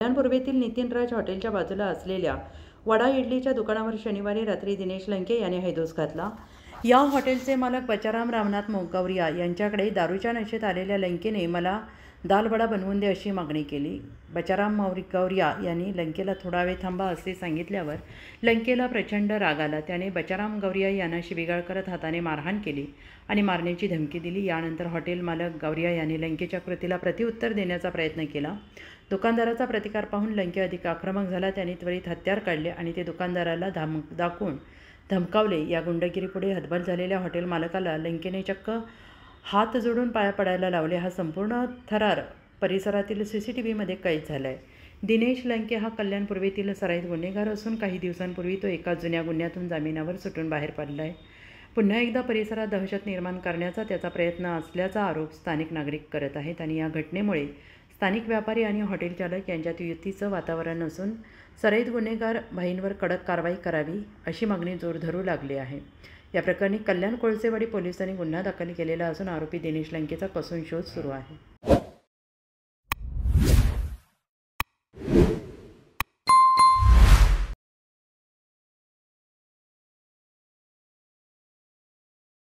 कल्याणपूर्वेतील नितीनराज हॉटेलच्या बाजूला असलेल्या वडा इडलीच्या दुकानावर शनिवारी रात्री दिनेश लंके याने हैदोस घातला। या हॉटेलचे मालक बचाराम रामनाथ मोगवरिया यांच्याकडे दारूच्या नशेत आलेल्या लंकेने मला दाल वडा बनवून दे अशी मागणी केली। बचाराम मोगवरिया यांनी लंकेला थोडा वेळ थांबा असे सांगितल्यावर लंकेला प्रचंड राग आला। त्याने बचाराम गौरिया यांना शिवीगाळ करत हाताने मारहाण केली आणि मारण्याची धमकी दिली। यानंतर हॉटेल मालक गौरिया यांनी लंकेच्या कृतीला प्रत्युत्तर देण्याचा प्रयत्न केला। दुकानदाराचा प्रतिकार पाहून लंके अधिक आक्रमक झाला। त्याने त्वरित हत्यार काढले आणि ते दुकानदाराला दाखवून धमकावले। या गुंडगिरीपुढे हतबल झालेल्या हॉटेल मालकाला लंकेने चक्क हात जोडून पाया पडायला लावले। हा संपूर्ण थरार परिसरातील CCTVमध्ये कैद झाला आहे। दिनेश लंके हा कल्याणपूर्वेतील सराईत गुन्हेगार असून काही दिवसांपूर्वी तो एका जुन्या गुन्ह्यातून जामिनावर सुटून बाहेर पडला आहे। पुन्हा एकदा परिसरात दहशत निर्माण करण्याचा त्याचा प्रयत्न असल्याचा आरोप स्थानिक नागरिक करत आहेत आणि या घटनेमुळे स्थानिक व्यापारी आणि हॉटेल चालक यांच्यात युतीचं वातावरण असून सराईत गुन्हेगार भाईंवर कडक कारवाई करावी अशी मागणी जोर धरू लागली आहे। या प्रकरणी कल्याण कोळसेवाडी पोलिसांनी गुन्हा दाखल केलेला असून आरोपी दिनेश लंकेचा कसून शोध सुरू आहे।